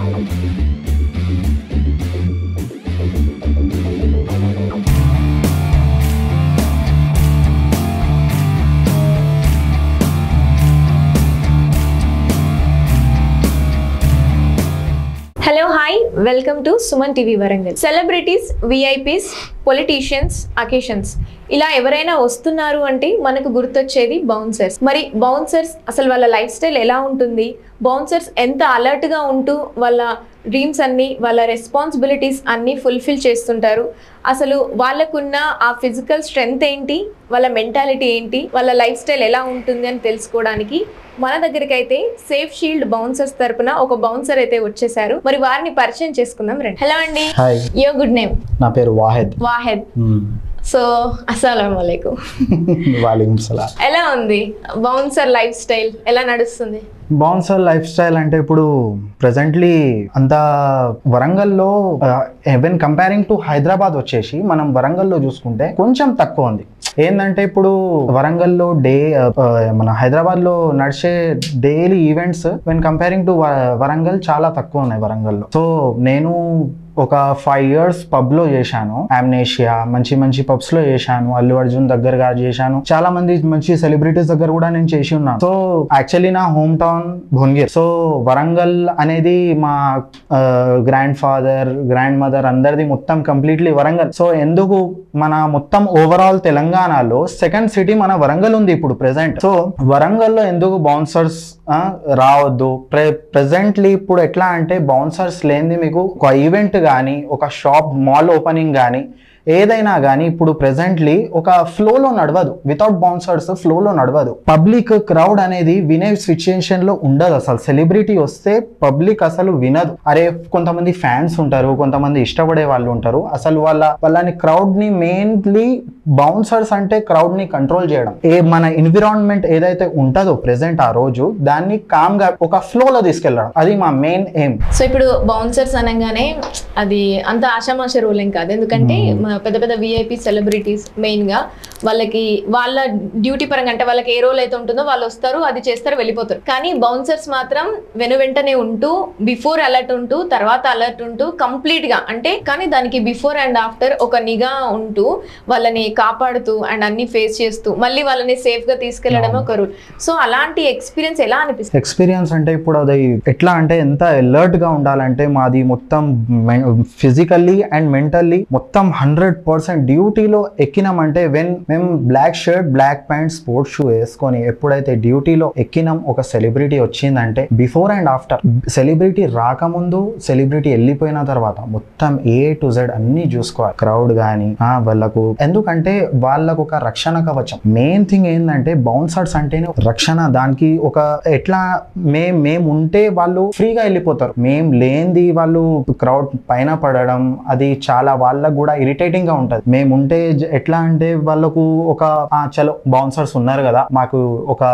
Hello, hi, welcome to Suman TV Warangal. Celebrities, VIPs, politicians, occasions ఇలా ఎవరైనా వస్తున్నారు అంటే మనకు గుర్తొచ్చేది బౌన్సర్స్. మరి బౌన్సర్స్ అసలు వాళ్ళ లైఫ్ స్టైల్ ఎలా ఉంటుంది, బౌన్సర్స్ ఎంత అలర్ట్గా ఉంటూ వాళ్ళ డ్రీమ్స్ అన్నీ, వాళ్ళ రెస్పాన్సిబిలిటీస్ అన్నీ ఫుల్ఫిల్ చేస్తుంటారు. అసలు వాళ్ళకున్న ఆ ఫిజికల్ స్ట్రెంగ్త్ ఏంటి, వాళ్ళ మెంటాలిటీ ఏంటి, వాళ్ళ లైఫ్ స్టైల్ ఎలా ఉంటుంది అని తెలుసుకోవడానికి మన దగ్గరికి అయితే సేఫ్ షీల్డ్ బౌన్సర్స్ తరపున ఒక బౌన్సర్ అయితే వచ్చేసారు. మరి వారిని పరిచయం చేసుకుందాం రండి. హలో అండి. Your good name? నా పేరు వాహెద్. సో అస్సలాము అలైకుం. వాలేకుం సలాం. ఎలా ఉంది బౌన్సర్ లైఫ్ స్టైల్, ఎలా నడుస్తుంది? బౌన్సర్ లైఫ్ స్టైల్ అంటే ఇప్పుడు ప్రెసెంట్లీ అంతా వరంగల్లో వెన్ కంపేరింగ్ టు హైదరాబాద్ వచ్చేసి మనం వరంగల్లో చూసుకుంటే కొంచెం తక్కువ ఉంది. ఏంటంటే ఇప్పుడు వరంగల్లో మన హైదరాబాద్లో నడిచే daily events when comparing to Warangal చాలా తక్కువ ఉన్నాయి వరంగల్లో. సో నేను ఒక 5 years పబ్లో చేశాను, ఆమ్నేషియా మంచి మంచి పబ్స్లో చేశాను, అల్లు అర్జున్ దగ్గరగా చేశాను, చాలా మంది మంచి సెలబ్రిటీస్ దగ్గర కూడా నేను చేసి ఉన్నాను. సో యాక్చువల్లీ నా home town Bhuvanagiri. So Warangal అనేది మా గ్రాండ్ ఫాదర్ గ్రాండ్ మదర్ అందరిది మొత్తం కంప్లీట్లీ వరంగల్. సో ఎందుకు మన మొత్తం ఓవరాల్ తెలంగాణలో సెకండ్ సిటీ మన వరంగల్ ఉంది ఇప్పుడు ప్రెసెంట్. సో వరంగల్లో ఎందుకు బౌన్సర్స్ రావద్దు? ప్రెసెంట్లీ ఇప్పుడు ఎట్లా అంటే బౌన్సర్స్ లేనిది మీకు ఒక ఈవెంట్ కానీ ఒక షాప్ మాల్ ఓపెనింగ్ కానీ ఏదైనా కానీ ఇప్పుడు ప్రెసెంట్లీ ఒక ఫ్లోలో నడవదు. వితౌట్ బౌన్సర్స్ ఫ్లోలో నడవదు. పబ్లిక్ క్రౌడ్ అనేది వినే సిచ్యుయేషన్ లో ఉండదు. అసలు సెలబ్రిటీ వస్తే పబ్లిక్ అసలు వినదు. అరే కొంతమంది ఫ్యాన్స్ ఉంటారు, కొంతమంది ఇష్టపడే వాళ్ళు ఉంటారు. అసలు వాళ్ళని క్రౌడ్ ని మెయిన్లీ బౌన్సర్స్ అంటే క్రౌడ్ ని కంట్రోల్ చేయడం. మన ఎన్విరాన్మెంట్ ఏదైతే ఉంటుందో ప్రెసెంట్ ఆ రోజు దాన్ని కామ్ గా ఒక ఫ్లోలో తీసుకెళ్ళడం, అది మా మెయిన్ ఎయిమ్. సో ఇప్పుడు బౌన్సర్స్ అనగానే అది అంత ఆషామాష రూల్ ఏం కాదు. ఎందుకంటే పెద్ద పెద్ద విఐపి సెలబ్రిటీస్ మెయిన్గా వాళ్ళకి వాళ్ళ డ్యూటీ పరంగా అంటే వాళ్ళకి ఏ రోల్ అయితే ఉంటుందో వాళ్ళు వస్తారు, అది చేస్తారు, వెళ్ళిపోతారు. కానీ బౌన్సర్స్ మాత్రం వెంటనే ఉంటూ బిఫోర్ అలర్ట్ ఉంటూ తర్వాత అలర్ట్ ఉంటూ కంప్లీట్గా అంటే కానీ దానికి బిఫోర్ అండ్ ఆఫ్టర్ ఒక నిఘా ఉంటూ వాళ్ళని కాపాడుతూ అండ్ అన్ని ఫేస్ చేస్తూ మళ్ళీ వాళ్ళని సేఫ్గా తీసుకెళ్లడమే ఒక రూల్. సో అలాంటి ఎక్స్పీరియన్స్ ఎలా అనిపిస్తుంది? ఎక్స్పీరియన్స్ అంటే ఇప్పుడు అది ఎట్లా అంటే ఎంత అలర్ట్గా ఉండాలంటే మాది మొత్తం ఫిజికల్లీ అండ్ మెంటల్లీ మొత్తం 100% డ్యూటీలో ఎక్కినామంటే మేము black shirt black pant sports shoe వేసుకొని ఎప్పుడైతే డ్యూటీలో ఎక్కినాం ఒక సెలబ్రిటీ వచ్చిందంటే బిఫోర్ అండ్ ఆఫ్టర్, సెలబ్రిటీ రాకముందు సెలబ్రిటీ వెళ్ళిపోయిన తర్వాత మొత్తం A to Z అన్ని చూసుకోవాలి. క్రౌడ్ కానీ వాళ్ళకు, ఎందుకంటే వాళ్ళకు ఒక రక్షణ కవచం. మెయిన్ థింగ్ ఏంటంటే బౌన్సర్స్ అంటేనే రక్షణ. దానికి ఒక ఎట్లా మేము ఉంటే వాళ్ళు ఫ్రీగా వెళ్ళిపోతారు, మేము లేనిది వాళ్ళు క్రౌడ్ పైన పడడం అది చాలా వాళ్ళకు కూడా ఇరిటేటింగ్ గా ఉంటది. మేము ఉంటే ఎట్లా అంటే వాళ్ళకు ఒక చలో బౌన్సర్స్ ఉన్నారు కదా, మాకు ఒక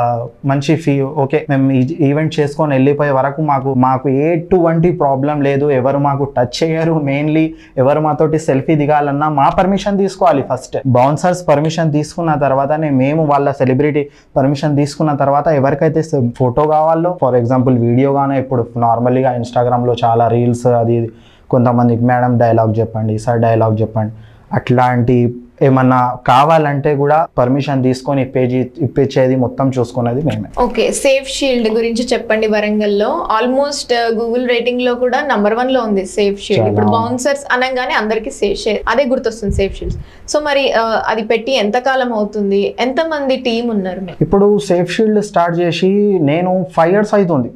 మంచి ఫీ, ఓకే మేము ఈవెంట్ చేసుకొని వెళ్ళిపోయే వరకు మాకు ఎటువంటి ప్రాబ్లం లేదు, ఎవరు మాకు టచ్ చేయరు. మెయిన్లీ ఎవరు మాతోటి సెల్ఫీ దిగాలన్నా మా పర్మిషన్ తీసుకోవాలి ఫస్ట్. బౌన్సర్స్ పర్మిషన్ తీసుకున్న తర్వాతనే మేము వాళ్ళ సెలబ్రిటీ పర్మిషన్ తీసుకున్న తర్వాత ఎవరికైతే ఫోటో కావాలో, ఫర్ ఎగ్జాంపుల్ వీడియో గానే ఇప్పుడు నార్మల్గా ఇన్స్టాగ్రామ్ లో చాలా రీల్స్ అది కొంతమందికి మేడం డైలాగ్ చెప్పండి, సార్ డైలాగ్ చెప్పండి, అట్లాంటి ఏమన్నా కావాలంటే కూడా పర్మిషన్ తీసుకొని ఇప్పించేది మొత్తం చూసుకునేది మేమే. ఓకే, సేఫ్ షీల్డ్ గురించి చెప్పండి. వరంగల్లో ఆల్మోస్ట్ గూగుల్ రేటింగ్ లో కూడా నంబర్ 1 లో ఉంది సేఫ్ షీల్డ్. ఇప్పుడు బౌన్సర్స్ అనగానే అందరికి అదే గుర్తొస్తుంది సేఫ్ షీల్డ్. సో మరి అది పెట్టి ఎంత కాలం అవుతుంది, ఎంత మంది టీం ఉన్నారు? ఇప్పుడు సేఫ్ షీల్డ్ స్టార్ట్ చేసి నేను 5 years అవుతుంది.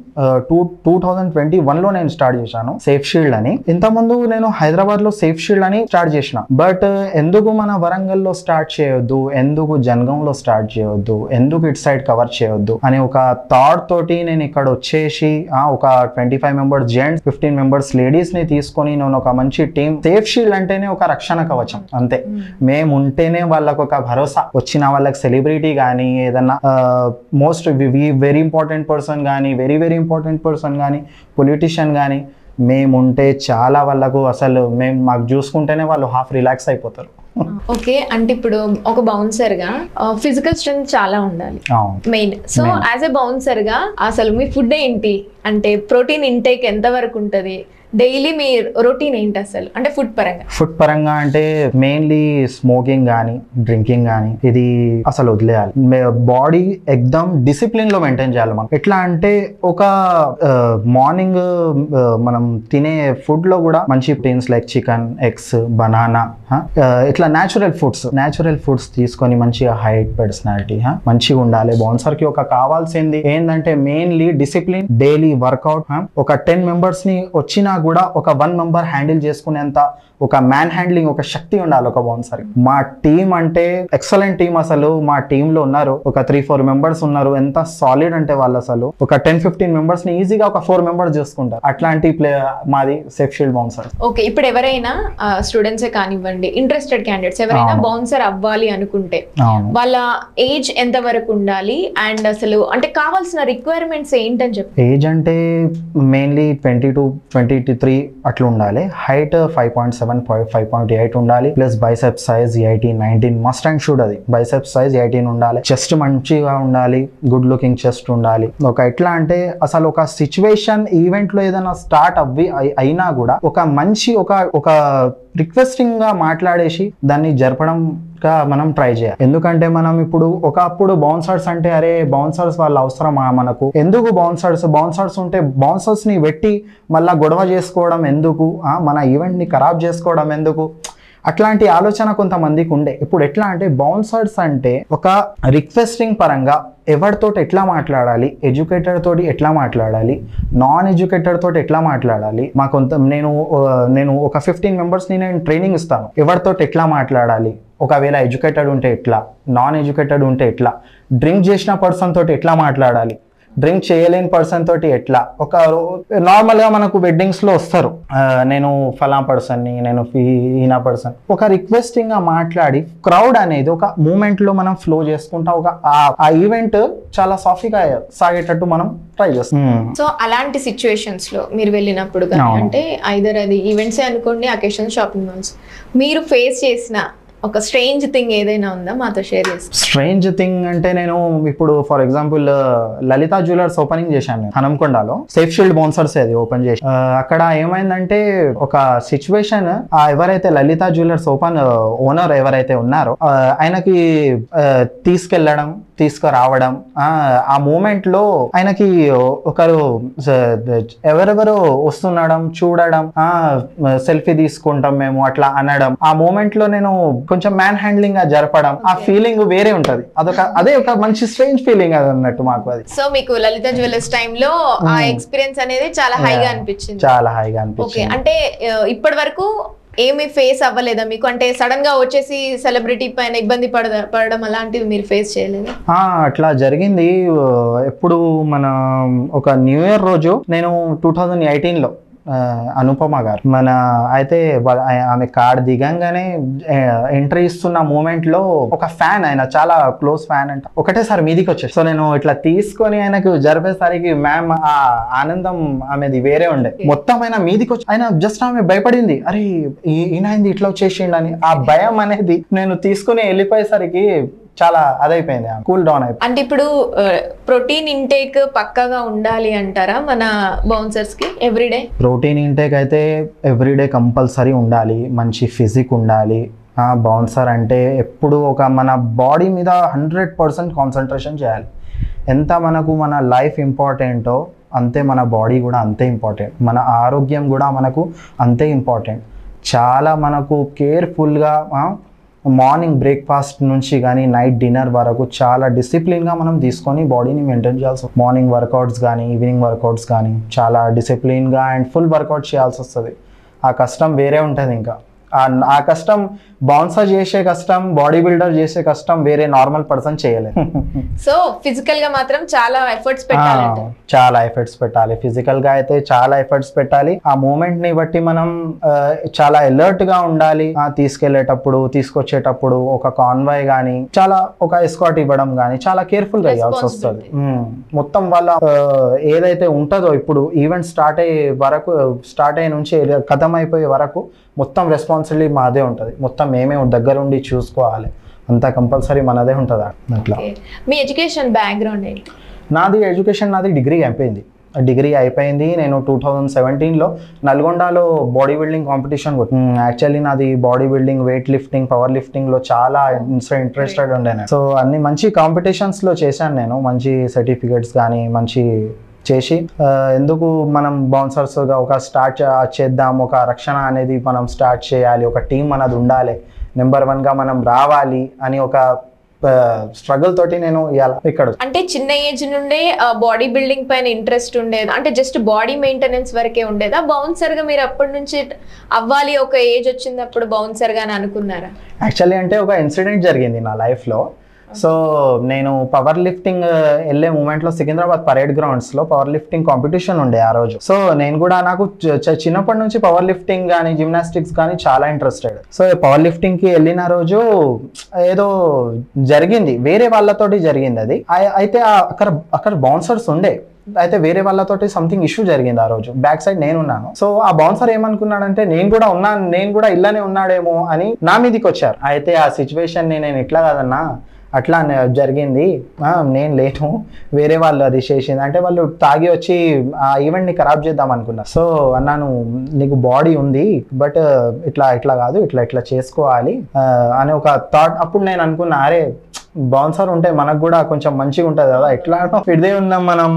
2021లో నేను స్టార్ట్ చేశాను సేఫ్ షీల్డ్ అని. ఇంతకుముందు నేను హైదరాబాద్ లో సేఫ్ షీల్డ్ అని స్టార్ట్ చేసిన. బట్ ఎందుకు మన వరంగల్లో స్టార్ట్ చేయొద్దు, ఎందుకు జనగాంలో స్టార్ట్ చేయొద్దు, ఎందుకు ఇటు సైడ్ కవర్ చేయొద్దు అనే ఒక థాట్ తోటి నేను ఇక్కడ వచ్చేసి ఒక 25 members జెంట్స్ 15 members లేడీస్ ని తీసుకొని నేను ఒక మంచి టీం. సేఫ్ షీల్డ్ అంటేనే ఒక రక్షణ కవచం అంతే. మేము ఉంటేనే వాళ్ళకు ఒక భరోసా. వచ్చిన వాళ్ళకి సెలబ్రిటీ కానీ ఏదన్నా మోస్ట్ వెరీ ఇంపార్టెంట్ పర్సన్ కానీ వెరీ ఇంపార్టెంట్ పర్సన్ కానీ పొలిటీషియన్ కానీ మేముంటే చాలా వాళ్ళకు అసలు మాకు చూసుకుంటేనే వాళ్ళు హాఫ్ రిలాక్స్ అయిపోతారు. ఓకే, అంటే ఇప్పుడు ఒక బౌన్సర్ గా ఫిజికల్ స్ట్రెంగ్త్ చాలా ఉండాలి main. So as a bouncer గా అసలు మీ ఫుడ్ ఏంటి, అంటే ప్రోటీన్ ఇంటేక్ ఎంత వరకు ఉంటది, డైలీ మీ రొటీన్ ఏంటి అసలు, అంటే ఫుడ్ పరంగా అంటే మెయిన్లీ స్మోకింగ్ కానీ డ్రింకింగ్ కానీ ఇది అసలు వదిలేయాలి. బాడీ ఎక్దమ్ డిసిప్లిన్ లో మెయింటైన్ చేయాలి మనం. ఎట్లా అంటే ఒక మార్నింగ్ మనం తినే ఫుడ్ లో కూడా మంచి proteins like chicken, eggs, banana, ఇట్లా న్యాచురల్ ఫుడ్స్ తీసుకొని మంచిగా హైట్, పర్సనాలిటీ మంచిగా ఉండాలి. బౌన్సర్ కి ఒక కావాల్సింది ఏంటంటే మెయిన్లీ డిసిప్లిన్, డైలీ వర్కౌట్. ఒక 10 మెంబర్స్ ని వచ్చినా కూడా ఒక 1 మెంబర్ హ్యాండిల్ చేసుకునేంత ఒక మ్యాన్ హ్యాండ్లింగ్, ఒక శక్తి ఉండాలి ఒక బౌన్సర్. మా టీం అంటే ఎక్సలెంట్ టీం. అసలు మా టీమ్ లో ఉన్నారు ఒక 3-4 మెంబర్స్ ఉన్నారు. ఎంత సాలిడ్ అంటే వాళ్ళు అసలు ఒక 10-15 మెంబర్స్ ని ఈజీగా ఒక 4 మెంబర్స్ చూసుకుంటారు. అట్లాంటి మాది సేఫ్ షీల్డ్ బౌన్సర్. ఓకే, ఇప్పుడు ఎవరైనా స్టూడెంట్సే కానివ్వండి, ఇంట్రెస్టెడ్ క్యాండిడేట్స్ ఎవరైనా బౌన్సర్ అవ్వాలి అనుకుంటే వాళ్ళ ఏజ్ ఎంత వరకు ఉండాలి, అండ్ అసలు అంటే కావాల్సిన రిక్వైర్మెంట్స్ ఏంటని చెప్పి? ఏజ్ అంటే మెయిన్లీ 22-23 అట్లా ఉండాలి. హైట్ 5.7, 5.8 ఉండాలి. Plus bicep size 18-19 must and should. అది బైసెప్ సైజ్ 18 ఉండాలి. చెస్ట్ మంచిగా ఉండాలి, గుడ్ లుకింగ్ చెస్ట్ ఉండాలి. ఒక ఎట్లా అంటే అసలు ఒక సిచ్యువేషన్ ఈవెంట్ లో ఏదైనా స్టార్ట్ అయినా కూడా ఒక మంచి ఒక రిక్వెస్టింగ్ గా మాట్లాడేసి దాన్ని జరపడం మనం ట్రై చేయాలి. ఎందుకంటే మనం ఇప్పుడు ఒకప్పుడు బౌన్సర్స్ అంటే అరే బౌన్సర్స్ వాళ్ళ అవసరమా మనకు, ఎందుకు బౌన్సర్స్ ఉంటే బౌన్సర్స్ ని పెట్టి మళ్ళా గొడవ చేసుకోవడం ఎందుకు, మన ఈవెంట్ ని ఖరాబ్ చేసుకోవడం ఎందుకు, అట్లాంటి ఆలోచన కొంతమందికి ఉండే. ఇప్పుడు ఎట్లా అంటే బౌన్సర్స్ అంటే ఒక రిక్వెస్టింగ్ పరంగా ఎవరితోటి ఎట్లా మాట్లాడాలి, ఎడ్యుకేటెడ్ తోటి ఎట్లా మాట్లాడాలి, నాన్ ఎడ్యుకేటెడ్ తోటి ఎట్లా మాట్లాడాలి. నేను ఒక 15 మెంబర్స్ని నేను ట్రైనింగ్ ఇస్తాను. ఎవరితోటి ఎట్లా మాట్లాడాలి, ఒకవేళ ఎడ్యుకేటెడ్ ఉంటే ఎట్లా, నాన్ ఎడ్యుకేటెడ్ ఉంటే ఎట్లా, డ్రింక్ చేసిన పర్సన్ తోటి ఎట్లా మాట్లాడాలి, డ్రింక్ చేయలేని పర్సన్ తోటి ఎట్లా. ఒక నార్మల్ గా మనకు వెడ్డింగ్స్ లో వస్తారు, నేను ఫలా పర్సన్ ని, నేను ఈనా పర్సన్, ఒక రిక్వెస్టింగ్ గా మాట్లాడి క్రౌడ్ అనేది ఒక మూమెంట్ లో మనం ఫ్లో చేసుకుంటా ఒక ఆ ఈవెంట్ చాలా సాఫీగా సాగేటట్టు మనం ట్రై చేస్తాం. సో అలాంటి సిచ్యువేషన్స్ లో మీరు వెళ్ళినప్పుడు అంటే ఐదర్ అది ఈవెంట్సే అనుకోండి, అకేషన్, షాపింగ్ మాల్స్, మీరు ఫేస్ చేసిన ఒక స్ట్రేంజ్ థింగ్ ఏదైనా ఉందా మాతో షేర్ చేస్తాను? స్ట్రేంజ్ థింగ్ అంటే నేను ఇప్పుడు for example Lalitha jewellers opening చేశాను నేను హనంకొండలో. సేఫ్ షీల్డ్ బౌన్సర్స్ అది ఓపెన్ చేసి అక్కడ ఏమైందంటే ఒక సిచ్యువేషన్, ఎవరైతే లలిత జ్యువెలర్స్ ఓనర్ ఎవరైతే ఉన్నారో ఆయనకి తీసుకెళ్లడం, తీసుకురావడం, ఆ మూమెంట్ లో ఆయనకి ఒకరు ఎవరెవరు వస్తున్నాడం చూడడం, సెల్ఫీ తీసుకుంటాం మేము అట్లా అనడం, ఆ మూమెంట్ లో నేను కొంచెం మ్యాన్ హ్యాండ్లింగ్ గా జరపడం, ఆ ఫీలింగ్ వేరే ఉంటది. అదే ఒక మంచి స్ట్రేంజ్ ఫీలింగ్ అది అన్నట్టు మాకు. అది సో మీకు లలిత జ్యువెలర్స్ టైమ్ లో ఆ ఎక్స్పీరియన్స్ అనేది చాలా హైగా అనిపించింది? చాలా హైగా అనిపించింది. అంటే ఇప్పటి వరకు ఏమి ఫేస్ అవ్వలేదా మీకు? అంటే సడన్ గా వచ్చేసి సెలబ్రిటీ పైన ఇబ్బంది పడడం అలాంటివి మీరు ఫేస్ చేయలేదు? అట్లా జరిగింది. ఎప్పుడు మన ఒక న్యూ ఇయర్ రోజు నేను 2018లో అనుపమ గారు అయితే ఆమె కార్డ్ దిగంగానే ఎంట్రీ ఇస్తున్న మూమెంట్ లో ఒక ఫ్యాన్, ఆయన చాలా క్లోజ్ ఫ్యాన్ అంట, ఒకటేసారి మీదికి వచ్చేసి. సో నేను ఇట్లా తీసుకొని ఆయనకు జరిపేసరికి మ్యామ్ ఆ ఆనందం ఆమెది వేరే ఉండే. మొత్తం ఆయన మీదికి వచ్చి ఆయన జస్ట్ ఆమె భయపడింది, అరే ఈయనైంది ఇట్లా వచ్చేసిండని. ఆ భయం అనేది నేను తీసుకుని వెళ్ళిపోయేసరికి చాలా అదైపోయింది, కూల్ డౌన్ అయిపోయింది. అంటే ఇప్పుడు ప్రోటీన్ ఇంటేక్ పక్కాగా ఉండాలి అంటారా మన బౌన్సర్స్ కి ఎవ్రీడే? ప్రోటీన్ ఇంటేక్ అయితే ఎవ్రీడే కంపల్సరీ ఉండాలి. మంచి ఫిజిక్ ఉండాలి. బౌన్సర్ అంటే ఎప్పుడు ఒక మన బాడీ మీద 100% కాన్సన్ట్రేషన్ చేయాలి. ఎంత మనకు మన లైఫ్ ఇంపార్టెంటో అంతే మన బాడీ కూడా అంతే ఇంపార్టెంట్, మన ఆరోగ్యం కూడా మనకు అంతే ఇంపార్టెంట్. చాలా మనకు కేర్ఫుల్గా మార్నింగ్ బ్రేక్ఫాస్ట్ నుంచి కానీ నైట్ డిన్నర్ వరకు చాలా డిసిప్లిన్గా మనం తీసుకొని బాడీని మెయింటైన్ చేయాల్సి వస్తుంది. మార్నింగ్ వర్కౌట్స్ కానీ ఈవినింగ్ వర్కౌట్స్ కానీ చాలా డిసిప్లిన్గా అండ్ ఫుల్ వర్కౌట్ చేయాల్సి వస్తుంది. ఆ కష్టం వేరే ఉంటుంది. ఇంకా ఆ కష్టం బౌన్సర్ చేసే కష్టం, బాడీ బిల్డర్ చేసే కష్టం వేరే నార్మల్ పర్సన్ చేయలేదు. సో ఫిజికల్ గా మాత్రం చాలా ఎఫర్ట్స్ పెట్టాలి, చాలా ఎఫర్ట్స్ పెట్టాలి. ఫిజికల్ గా అయితే చాలా ఎఫర్ట్స్ పెట్టాలి. ఆ మూమెంట్ ని బట్టి మనం చాలా అలర్ట్ గా ఉండాలి. తీసుకెళ్లేటప్పుడు, తీసుకొచ్చేటప్పుడు ఒక కాన్వాయ్ గానీ, చాలా ఒక ఎస్కాట్ ఇవ్వడం గానీ చాలా కేర్ఫుల్ గా ఇవ్వాల్సి వస్తుంది. మొత్తం వాళ్ళ ఏదైతే ఉంటుందో ఇప్పుడు ఈవెంట్ స్టార్ట్ అయ్యే నుంచి ఖతం అయిపోయే వరకు మొత్తం రెస్పాన్స్ రెస్పాన్సిబిలిటీ మాదే ఉంటుంది, మొత్తం మేమే దగ్గర ఉండి చూసుకోవాలి, అంతా కంపల్సరీ మనదే ఉంటుంది అట్లా. మీ ఎడ్యుకేషన్ బ్యాక్గ్రౌండ్ ఏంటి? నాది డిగ్రీ అయిపోయింది. నేను 2017లో నల్గొండలో బాడీ బిల్డింగ్ కాంపిటీషన్ యాక్చువల్లీ నాది body building, weight lifting, power లిఫ్టింగ్లో చాలా ఇంట్రెస్టెడ్ ఉండే నేను. సో అన్ని మంచి కాంపిటీషన్స్లో చేశాను నేను, మంచి సర్టిఫికేట్స్ కానీ మంచి చేసి ఎందుకు మనం బౌన్సర్స్గా ఒక స్టార్ట్ చేద్దాం, ఒక రక్షణ అనేది మనం స్టార్ట్ చేయాలి, ఒక టీం అనేది ఉండాలి, నెంబర్ 1గా మనం రావాలి అని ఒక స్ట్రగుల్ తోటి నేను ఇక్కడ. అంటే చిన్న ఏజ్ నుండే బాడీ బిల్డింగ్ పైన ఇంట్రెస్ట్ ఉండేది, అంటే జస్ట్ బాడీ మెయింటెనెన్స్ వరకే ఉండేదా? బౌన్సర్ గా మీరు అప్పటి నుంచి అవ్వాలి, ఒక ఏజ్ వచ్చినప్పుడు బౌన్సర్ గా అనుకున్నారా? యాక్చువల్లీ అంటే ఒక ఇన్సిడెంట్ జరిగింది నా లైఫ్లో. సో నేను పవర్ లిఫ్టింగ్ వెళ్ళే మూమెంట్లో సికింద్రాబాద్ పరేడ్ గ్రౌండ్స్లో పవర్ లిఫ్టింగ్ కాంపిటీషన్ ఉండే ఆ రోజు. సో నేను కూడా నాకు చిన్నప్పటి నుంచి పవర్ లిఫ్టింగ్ కానీ జిమ్నాస్టిక్స్ కానీ చాలా ఇంట్రెస్టెడ్. సో పవర్ లిఫ్టింగ్కి వెళ్ళిన రోజు ఏదో జరిగింది, వేరే వాళ్ళతోటి జరిగింది అది. అయితే అక్కడ బౌన్సర్స్ ఉండే, అయితే వేరే వాళ్ళతోటి సంథింగ్ ఇష్యూ జరిగింది ఆ రోజు. బ్యాక్ సైడ్ నేను ఉన్నాను. సో ఆ బౌన్సర్ ఏమనుకున్నాడంటే నేను కూడా ఇలానే ఉన్నాడేమో అని నా మీదకి వచ్చారు. అయితే ఆ సిచ్యువేషన్ నేను ఇట్లా కాదన్నా, అట్లా జరిగింది, నేను లేను, వేరే వాళ్ళు అది చేసింది అంటే వాళ్ళు తాగి వచ్చి ఆ ఈవెంట్ని ఖరాబ్ చేద్దాం అనుకున్నారు. సో అన్నాను నీకు బాడీ ఉంది బట్ ఇట్లా కాదు, ఇట్లా చేసుకోవాలి అని ఒక థాట్. అప్పుడు నేను అనుకున్నా, అరే బౌన్సర్ ఉంటే మనకు కూడా కొంచెం మంచిగా ఉంటుంది కదా, ఎట్లా ఇదే ఉన్నాం మనం,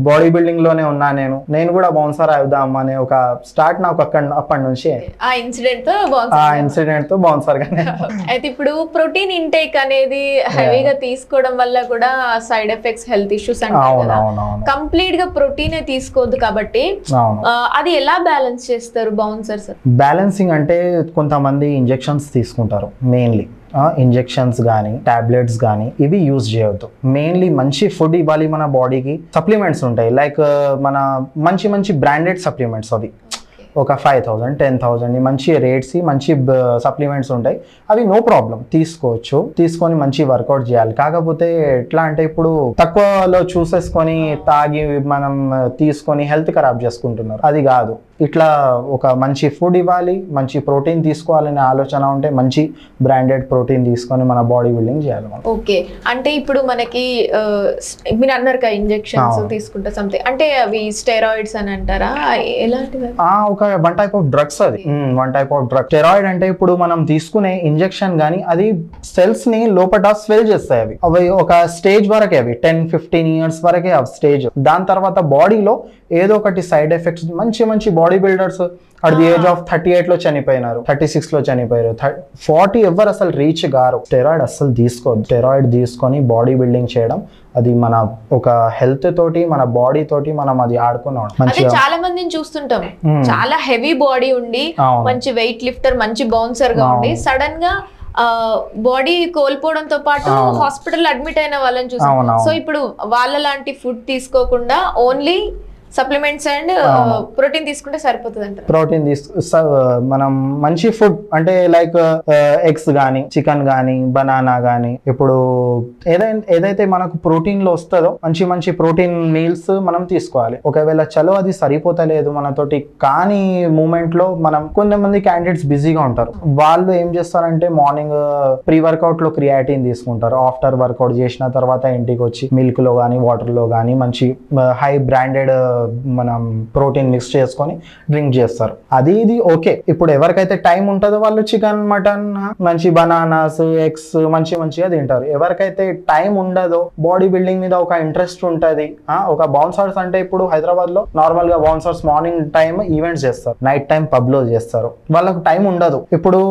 బాడీ బిల్డింగ్ లోనే ఉన్నా, నేను కూడా బౌన్సర్ అవుదాం అనే ఒక స్టార్ట్ నాకు అప్పటి నుంచి ఆ ఇన్సిడెంట్ తో బౌన్సర్ గానే. అయితే ఇప్పుడు ప్రోటీన్ ఇంటేక్ అనేది హెవీగా తీసుకోవడం వల్ల కూడా సైడ్ ఎఫెక్ట్స్, హెల్త్ ఇష్యూస్ అంటే కంప్లీట్ గా ప్రోటీనే తీసుకోవద్దు కాబట్టి అది ఎలా బ్యాలెన్స్ చేస్తారు బౌన్సర్స్? బ్యాలెన్సింగ్ అంటే కొంతమంది ఇంజెక్షన్స్ తీసుకుంటారు, మెయిన్లీ ఇంజెక్షన్స్ కానీ టాబ్లెట్స్ కానీ ఇవి యూజ్ చేయవద్దు. మెయిన్లీ మంచి ఫుడ్ ఇవ్వాలి మన బాడీకి. సప్లిమెంట్స్ ఉంటాయి లైక్ మన మంచి బ్రాండెడ్ సప్లిమెంట్స్, అవి ఒక 5,000 10,000 మంచి రేట్స్, మంచి సప్లిమెంట్స్ ఉంటాయి, అవి నో ప్రాబ్లం తీసుకోవచ్చు, తీసుకొని మంచి వర్కౌట్ చేయాలి. కాకపోతే ఎట్లా అంటే ఇప్పుడు తక్కువలో చూసేసుకొని తాగి మనం తీసుకొని హెల్త్ ఖరాబ్ చేసుకుంటున్నారు, అది కాదు. ఇట్లా ఒక మంచి ఫుడ్ ఇవ్వాలి, మంచి ప్రోటీన్ తీసుకోవాలనే ఆలోచన ఉంటే మంచి బ్రాండెడ్ ప్రోటీన్ తీసుకొని మన బాడీ బిల్డింగ్ చేయాలి. ఓకే, అంటే ఇప్పుడు మనకి మీరు అన్నారు కదా ఇంజెక్షన్స్ తీసుకుంటే సంథింగ్, అంటే అవి స్టెరాయిడ్స్ అని అంటారా, ఎలాంటివి? ఒక వన్ టైప్ ఆఫ్ డ్రగ్స్, అది one type of drug. Steroid అంటే ఇప్పుడు మనం తీసుకునే ఇంజెక్షన్ గానీ అది సెల్స్ ని లోపల స్వెల్ చేస్తాయి, అవి ఒక స్టేజ్ వరకే, అవి 10-15 years వరకే ఆ స్టేజ్. దాని తర్వాత బాడీలో ఏదో ఒకటి సైడ్ ఎఫెక్ట్స్. మంచి body builders at the age of 38లో చనిపోయినారు, 36లో చనిపోయారు, 40 ఎవరు అసలు రీచ్ గారు. స్టెరాయిడ్ అస్సలు తీసుకోవద్దు. స్టెరాయిడ్ తీసుకొని బాడీ బిల్డింగ్ చేయడం అది మన ఒక హెల్త్ తోటి, మన బాడీ తోటి మనం అది ఆడుకున్నాం. చాలా మందిని చూస్తుంటాం, చాలా హెవీ బాడీ ఉండి మంచి వెయిట్ లిఫ్టర్, మంచి బౌన్సర్ గా ఉండి సడన్ గా బాడీ కోల్పోవడంతో పాటు హాస్పిటల్ అడ్మిట్ అయిన వాళ్ళని చూస్తాం. సో ఇప్పుడు వాళ్ళ లాంటి ఫుడ్ తీసుకోకుండా ఓన్లీ సప్లిమెంట్స్ అండ్ ప్రోటీన్ తీసుకుంటే సరిపోతుంది అంటారు. ప్రోటీన్ మనం మంచి ఫుడ్ అంటే లైక్ ఎగ్స్ కానీ, చికెన్ కానీ, బనానా కానీ, ఇప్పుడు ఏదైతే మనకు ప్రోటీన్ లో వస్తుందో మంచి ప్రోటీన్ మీల్స్ మనం తీసుకోవాలి. ఒకవేళ చలో అది సరిపోతలేదు మనతోటి కానీ మూమెంట్ లో మనం కొంతమంది క్యాండిడేట్స్ బిజీగా ఉంటారు, వాళ్ళు ఏం చేస్తారంటే మార్నింగ్ ప్రీ వర్కౌట్ లో క్రియాటిన్ తీసుకుంటారు, ఆఫ్టర్ వర్కౌట్ చేసిన తర్వాత ఇంటికి వచ్చి మిల్క్ లో కానీ వాటర్ లో కానీ మంచి హై బ్రాండెడ్ మనం ప్రోటీన్ మిక్స్ చేసుకొని డ్రింక్ చేస్తారు. ఇది ఓకే. ఇప్పుడు ఎవరికైతే టైం ఉంటుందో వాళ్ళు చికెన్, మటన్, మంచి బనానాస్, ఎగ్స్ మంచిగా తింటారు. ఎవరికైతే టైం ఉండదో, బాడీ బిల్డింగ్ మీద ఒక ఇంట్రెస్ట్ ఉంటుంది, ఒక బౌన్సర్స్ అంటే ఇప్పుడు హైదరాబాద్ లో నార్మల్ గా బౌన్సర్స్ మార్నింగ్ టైం ఈవెంట్స్ చేస్తారు, నైట్ టైం పబ్ లో చేస్తారు, వాళ్ళకు టైం ఉండదు. ఇప్పుడు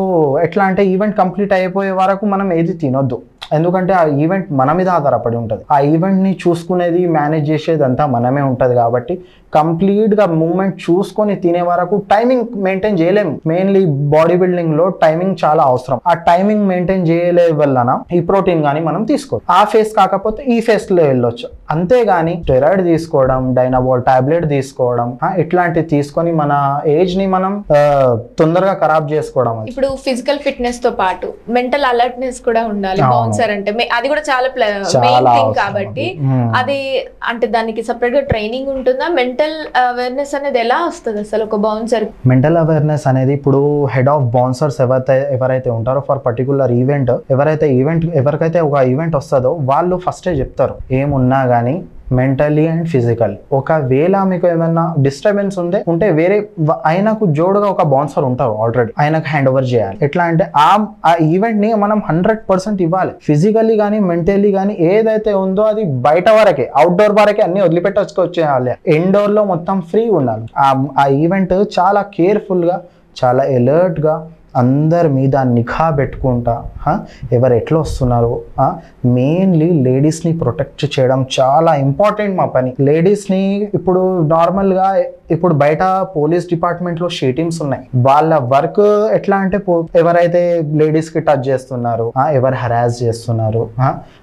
ఎట్లా అంటే ఈవెంట్ కంప్లీట్ అయిపోయే వరకు మనం ఏది తినొద్దు, ఎందుకంటే ఆ ఈవెంట్ మన మీద ఆధారపడి ఉంటుంది. ఆ ఈవెంట్ ని చూసుకునేది, మేనేజ్ చేసేది అంతా మనమే ఉంటుంది. కాబట్టి కంప్లీట్ గా మూమెంట్ చూసుకొని తినే వరకు టైమింగ్ మెయింటైన్ చేయలేము. మెయిన్లీ బాడీ బిల్డింగ్ లో టైమింగ్ చాలా అవసరం. ఆ టైమింగ్ మెయింటైన్ చేయలే వలన ఈ ప్రోటీన్ గానీ మనం తీసుకోవచ్చు. ఆ ఫేస్ కాకపోతే ఈ ఫేస్ లో వెళ్ళొచ్చు. అంతేగాని స్టెరాయిడ్ తీసుకోవడం, డైనాబోల్ టాబ్లెట్ తీసుకోవడం, ఇట్లాంటివి తీసుకొని మన ఏజ్ ని మనం తొందరగా ఖరాబ్ చేసుకోవడం. ఇప్పుడు ఫిజికల్ ఫిట్నెస్ తో పాటు మెంటల్ అలర్ట్నెస్ కూడా ఉండాలి బౌన్సర్ అంటే. అది కూడా చాలా మెయిన్ థింగ్ కాబట్టి అది అంటే దానికి సపరేట్ గా ట్రైనింగ్ ఉంటుందా? మెంటల్ అవేర్నెస్ అనేది ఎలా వస్తుంది అసలు ఒక బౌన్సర్? మెంటల్ అవేర్నెస్ అనేది ఇప్పుడు హెడ్ ఆఫ్ బౌన్సర్స్ ఎవరైతే ఉంటారో ఫర్ పర్టికులర్ ఈవెంట్, ఎవరికైతే ఒక ఈవెంట్ వస్తుందో వాళ్ళు ఫస్టే చెప్తారు ఏమున్నా కానీ మెంటలీ అండ్ ఫిజికల్. ఒకవేళ మీకు ఏమైనా డిస్టర్బెన్స్ ఉంటే వేరే ఆయనకు జోడుగా ఒక బౌన్సర్ ఉంటారు ఆల్రెడీ, ఆయనకు హ్యాండ్ ఓవర్ చేయాలి. ఎట్లా అంటే ఆ ఈవెంట్ ని మనం 100% ఇవ్వాలి. ఫిజికల్లీ కానీ మెంటలీ కానీ ఏదైతే ఉందో అది బయట వరకే, అవుట్డోర్ వరకే అన్ని వదిలిపెట్టొచ్చుకొచ్చేయాలి. ఇండోర్ లో మొత్తం ఫ్రీ ఉండాలి. ఆ ఈవెంట్ చాలా కేర్ఫుల్ గా, చాలా అలర్ట్ గా, అందరి మీద నిఘా పెట్టుకుంటా ఎవరు ఎట్లా వస్తున్నారు. మెయిన్లీ లేడీస్ని ప్రొటెక్ట్ చేయడం చాలా ఇంపార్టెంట్ మా పని. లేడీస్ని ఇప్పుడు నార్మల్గా ఇప్పుడు బయట పోలీస్ డిపార్ట్మెంట్లో షీ టీమ్స్ ఉన్నాయి. వాళ్ళ వర్క్ ఎట్లా అంటే ఎవరైతే లేడీస్కి టచ్ చేస్తున్నారు, ఎవరు హరాస్ చేస్తున్నారు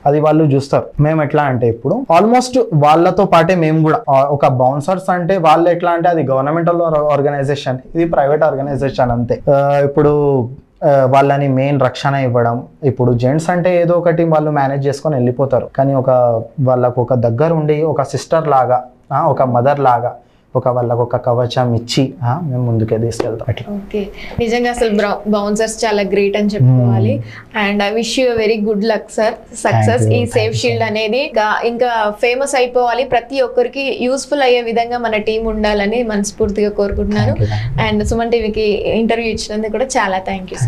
అది వాళ్ళు చూస్తారు. మేము ఎట్లా అంటే ఇప్పుడు ఆల్మోస్ట్ వాళ్ళతో పాటే మేము కూడా ఒక బౌన్సర్స్ అంటే వాళ్ళు ఎట్లా అంటే అది గవర్నమెంటల్ ఆర్గనైజేషన్, ఇది ప్రైవేట్ ఆర్గనైజేషన్ అంతే. ఇప్పుడు వాళ్ళని మెయిన్ రక్షణ ఇవ్వడం. ఇప్పుడు జెంట్స్ అంటే ఏదో ఒకటి వాళ్ళు మేనేజ్ చేసుకొని వెళ్ళిపోతారు, కానీ వాళ్ళకు ఒక దగ్గర ఉండి ఒక సిస్టర్ లాగా, ఒక మదర్ లాగా వాళ్ళకు ఒక కవచం ఇచ్చి మేము ముందుకే తీసుకెళ్తాం అట్లా. ఓకే, నిజంగా అసలు బౌన్సర్స్ చాలా గ్రేట్ అని చెప్పుకోవాలి. And I wish you very good luck sir, success. ఈ సేఫ్ షీల్డ్ అనేది ఇంకా ఫేమస్ అయిపోవాలి, ప్రతి ఒక్కరికి యూస్ఫుల్ అయ్యే విధంగా మన టీం ఉండాలని మనస్ఫూర్తిగా కోరుకుంటున్నాను. అండ్ సుమన్ టీవీకి ఇంటర్వ్యూ ఇచ్చినందుకు కూడా చాలా థ్యాంక్ యూ.